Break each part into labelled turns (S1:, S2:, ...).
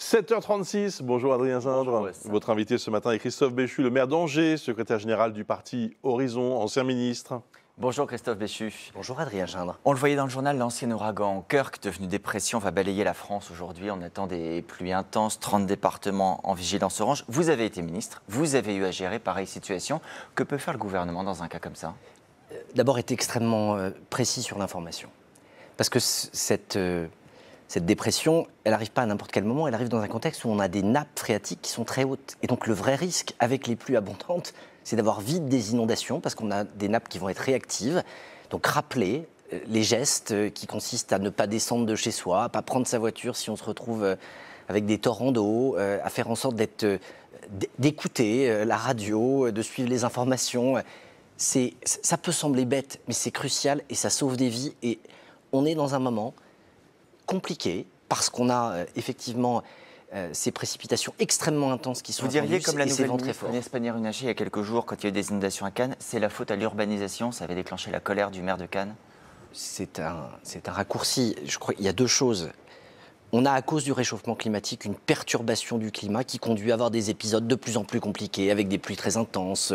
S1: 7h36, bonjour Adrien Gindre. Votre invité ce matin est Christophe Béchu, le maire d'Angers, secrétaire général du parti Horizon, ancien ministre.
S2: Bonjour Christophe Béchu.
S3: Bonjour Adrien Gindre.
S2: On le voyait dans le journal, l'ancien ouragan Kirk, devenu dépression, va balayer la France aujourd'hui. On attend des pluies intenses, 30 départements en vigilance orange. Vous avez été ministre, vous avez eu à gérer pareille situation. Que peut faire le gouvernement dans un cas comme ça?
S3: D'abord, être extrêmement précis sur l'information. Parce que cette dépression, elle n'arrive pas à n'importe quel moment, elle arrive dans un contexte où on a des nappes phréatiques qui sont très hautes. Et donc le vrai risque, avec les pluies abondantes, c'est d'avoir vite des inondations, parce qu'on a des nappes qui vont être réactives. Donc rappeler les gestes qui consistent à ne pas descendre de chez soi, à ne pas prendre sa voiture si on se retrouve avec des torrents d'eau, à faire en sorte d'écouter la radio, de suivre les informations. Ça peut sembler bête, mais c'est crucial et ça sauve des vies. Et on est dans un moment compliqué parce qu'on a effectivement ces précipitations extrêmement intenses qui sont
S2: attendues. Vous diriez, comme la nouvelle
S3: ministre
S2: Agnès Pannier-Runacher il y a quelques jours, quand il y a eu des inondations à Cannes, c'est la faute à l'urbanisation, ça avait déclenché la colère du maire de Cannes?
S3: C'est un raccourci. Je crois qu'il y a deux choses. On a, à cause du réchauffement climatique, une perturbation du climat qui conduit à avoir des épisodes de plus en plus compliqués, avec des pluies très intenses,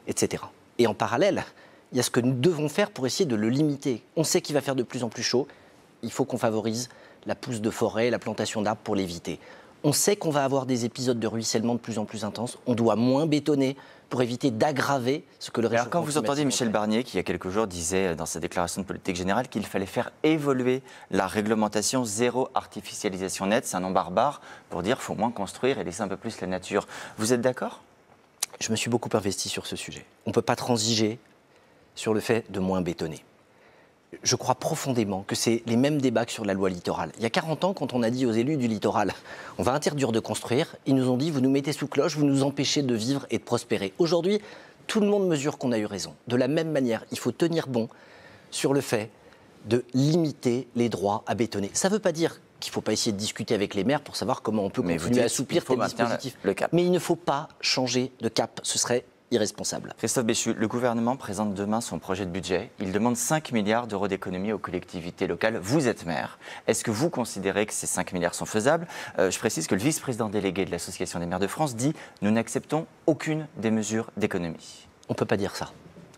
S3: etc. Et en parallèle, il y a ce que nous devons faire pour essayer de le limiter. On sait qu'il va faire de plus en plus chaud. Il faut qu'on favorise la pousse de forêt, la plantation d'arbres pour l'éviter. On sait qu'on va avoir des épisodes de ruissellement de plus en plus intenses. On doit moins bétonner pour éviter d'aggraver ce que le réchauffement climatique.
S2: Alors quand vous entendez Michel Barnier, qui il y a quelques jours disait dans sa déclaration de politique générale qu'il fallait faire évoluer la réglementation zéro artificialisation nette, c'est un nom barbare pour dire qu'il faut moins construire et laisser un peu plus la nature. Vous êtes d'accord?
S3: Je me suis beaucoup investi sur ce sujet. On ne peut pas transiger sur le fait de moins bétonner. Je crois profondément que c'est les mêmes débats que sur la loi littorale. Il y a 40 ans, quand on a dit aux élus du littoral « on va interdire de construire », ils nous ont dit « vous nous mettez sous cloche, vous nous empêchez de vivre et de prospérer ». Aujourd'hui, tout le monde mesure qu'on a eu raison. De la même manière, il faut tenir bon sur le fait de limiter les droits à bétonner. Ça ne veut pas dire qu'il ne faut pas essayer de discuter avec les maires pour savoir comment on peut continuer à assouplir tel dispositif. Mais il ne faut pas changer de cap, ce serait irresponsable.
S2: Christophe Béchu, le gouvernement présente demain son projet de budget. Il demande 5 milliards d'euros d'économie aux collectivités locales. Vous êtes maire. Est-ce que vous considérez que ces 5 milliards sont faisables? Je précise que le vice-président délégué de l'Association des maires de France dit « Nous n'acceptons aucune des mesures d'économie ».
S3: On ne peut pas dire ça.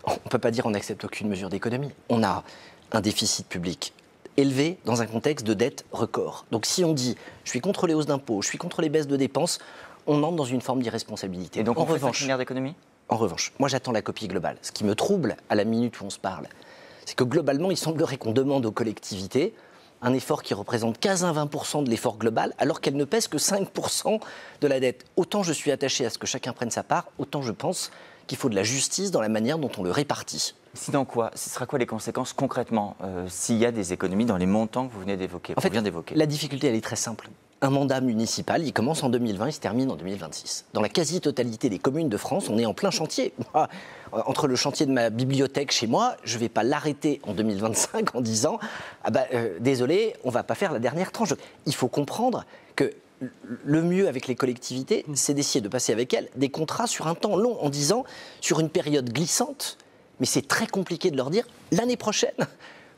S3: On ne peut pas dire on n'accepte aucune mesure d'économie. On a un déficit public élevé dans un contexte de dette record. Donc si on dit « je suis contre les hausses d'impôts, je suis contre les baisses de dépenses », on entre dans une forme d'irresponsabilité.
S2: Et donc on fait 5 milliards d'économie?
S3: En revanche, moi j'attends la copie globale. Ce qui me trouble à la minute où on se parle, c'est que globalement, il semblerait qu'on demande aux collectivités un effort qui représente 15 à 20% de l'effort global, alors qu'elle ne pèse que 5% de la dette. Autant je suis attaché à ce que chacun prenne sa part, autant je pense qu'il faut de la justice dans la manière dont on le répartit.
S2: Sinon quoi? Ce sera quoi les conséquences concrètement s'il y a des économies dans les montants que vous venez d'évoquer?
S3: En fait, la difficulté, elle est très simple. Un mandat municipal, il commence en 2020, il se termine en 2026. Dans la quasi-totalité des communes de France, on est en plein chantier. Moi, entre le chantier de ma bibliothèque chez moi, je ne vais pas l'arrêter en 2025 en disant désolé, on ne va pas faire la dernière tranche. Il faut comprendre que le mieux avec les collectivités, c'est d'essayer de passer avec elles des contrats sur un temps long, en disant sur une période glissante, mais c'est très compliqué de leur dire l'année prochaine,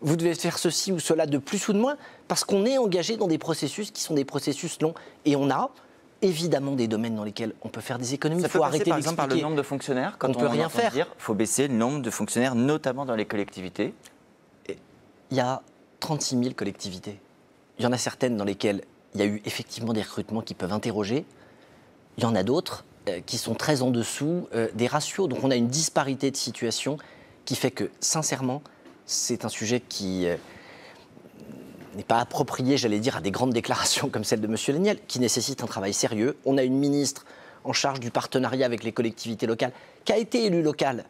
S3: vous devez faire ceci ou cela de plus ou de moins, parce qu'on est engagé dans des processus qui sont des processus longs. Et on a évidemment des domaines dans lesquels on peut faire des économies.
S2: Il faut arrêter par exemple par le nombre de fonctionnaires. Quand on peut rien faire. Il faut baisser le nombre de fonctionnaires, notamment dans les collectivités.
S3: Il y a 36 000 collectivités. Il y en a certaines dans lesquelles il y a eu effectivement des recrutements qui peuvent interroger. Il y en a d'autres qui sont très en dessous des ratios. Donc on a une disparité de situation qui fait que, sincèrement, c'est un sujet qui n'est pas approprié, j'allais dire, à des grandes déclarations comme celle de M. Léniel, qui nécessite un travail sérieux. On a une ministre en charge du partenariat avec les collectivités locales, qui a été élue locale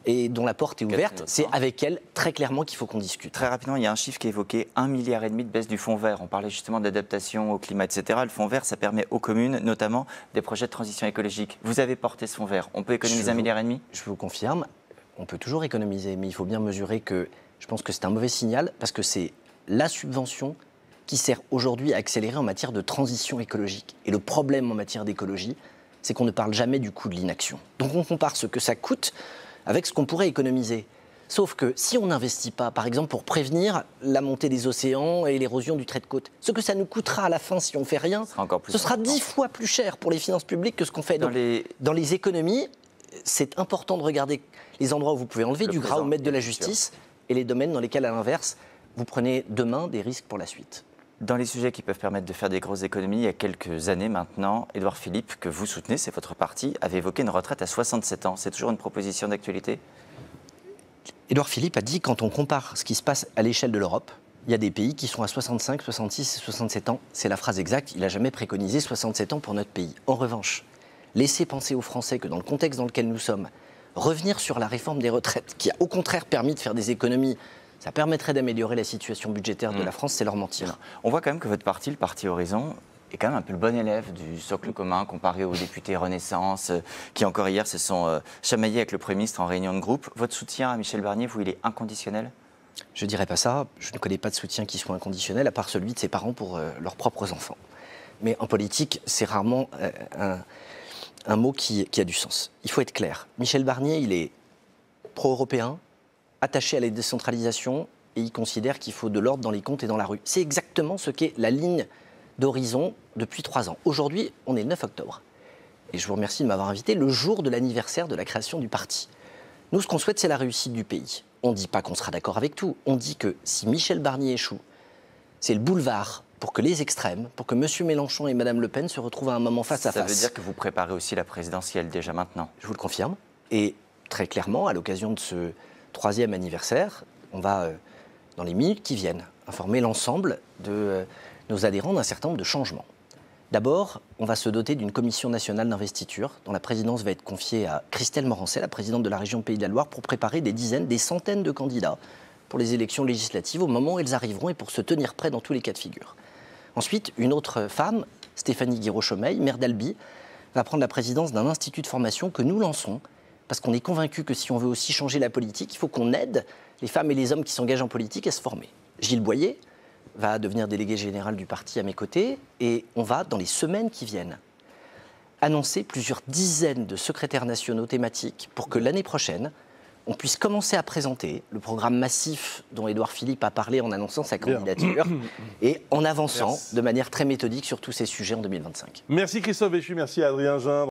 S3: et dont la porte est ouverte. C'est avec elle, très clairement, qu'il faut qu'on discute.
S2: Très rapidement, il y a un chiffre qui est évoqué, 1,5 milliard de baisse du fonds vert. On parlait justement d'adaptation au climat, etc. Le fonds vert, ça permet aux communes, notamment, des projets de transition écologique. Vous avez porté ce fonds vert. On peut économiser 1,5 milliard?
S3: Je vous confirme, on peut toujours économiser, mais il faut bien mesurer que je pense que c'est un mauvais signal, parce que c'est la subvention qui sert aujourd'hui à accélérer en matière de transition écologique. Et le problème en matière d'écologie, c'est qu'on ne parle jamais du coût de l'inaction. Donc on compare ce que ça coûte avec ce qu'on pourrait économiser. Sauf que si on n'investit pas, par exemple, pour prévenir la montée des océans et l'érosion du trait de côte, ce que ça nous coûtera à la fin si on ne fait rien, ce sera 10 fois plus cher pour les finances publiques que ce qu'on fait. Dans les économies, c'est important de regarder les endroits où vous pouvez enlever du gras ou mettre de la justice et les domaines dans lesquels, à l'inverse, vous prenez demain des risques pour la suite.
S2: Dans les sujets qui peuvent permettre de faire des grosses économies, il y a quelques années maintenant, Édouard Philippe, que vous soutenez, c'est votre parti, avait évoqué une retraite à 67 ans. C'est toujours une proposition d'actualité ?
S3: Édouard Philippe a dit, quand on compare ce qui se passe à l'échelle de l'Europe, il y a des pays qui sont à 65, 66 et 67 ans. C'est la phrase exacte. Il n'a jamais préconisé 67 ans pour notre pays. En revanche, laissez penser aux Français que dans le contexte dans lequel nous sommes, revenir sur la réforme des retraites, qui a au contraire permis de faire des économies, ça permettrait d'améliorer la situation budgétaire de la France, c'est leur mentir.
S2: On voit quand même que votre parti, le Parti Horizon, est quand même un peu le bon élève du socle commun comparé aux députés Renaissance qui encore hier se sont chamaillés avec le Premier ministre en réunion de groupe. Votre soutien à Michel Barnier, vous, il est inconditionnel ?
S3: Je ne dirais pas ça. Je ne connais pas de soutien qui soit inconditionnel, à part celui de ses parents pour leurs propres enfants. Mais en politique, c'est rarement un mot qui a du sens. Il faut être clair. Michel Barnier, il est pro-européen, attaché à la décentralisation, et il considère qu'il faut de l'ordre dans les comptes et dans la rue. C'est exactement ce qu'est la ligne d'Horizon depuis 3 ans. Aujourd'hui, on est le 9 octobre. Et je vous remercie de m'avoir invité le jour de l'anniversaire de la création du parti. Nous, ce qu'on souhaite, c'est la réussite du pays. On ne dit pas qu'on sera d'accord avec tout. On dit que si Michel Barnier échoue, c'est le boulevard pour que les extrêmes, pour que M. Mélenchon et Mme Le Pen se retrouvent à un moment face à face.
S2: Ça veut dire que vous préparez aussi la présidentielle déjà maintenant ?
S3: Je vous le confirme. Et très clairement, à l'occasion de ce 3e anniversaire, on va, dans les minutes qui viennent, informer l'ensemble de nos adhérents d'un certain nombre de changements. D'abord, on va se doter d'une commission nationale d'investiture dont la présidence va être confiée à Christelle Morancet, la présidente de la région Pays de la Loire, pour préparer des dizaines, des centaines de candidats pour les élections législatives au moment où elles arriveront et pour se tenir prêt dans tous les cas de figure. Ensuite, une autre femme, Stéphanie Guiraud-Chaumeil, maire d'Albi, va prendre la présidence d'un institut de formation que nous lançons parce qu'on est convaincu que si on veut aussi changer la politique, il faut qu'on aide les femmes et les hommes qui s'engagent en politique à se former. Gilles Boyer va devenir délégué général du parti à mes côtés et on va, dans les semaines qui viennent, annoncer plusieurs dizaines de secrétaires nationaux thématiques pour que l'année prochaine, on puisse commencer à présenter le programme massif dont Édouard Philippe a parlé en annonçant sa candidature et en avançant de manière très méthodique sur tous ces sujets en 2025.
S1: Merci Christophe Béchu, merci Adrien Gindre.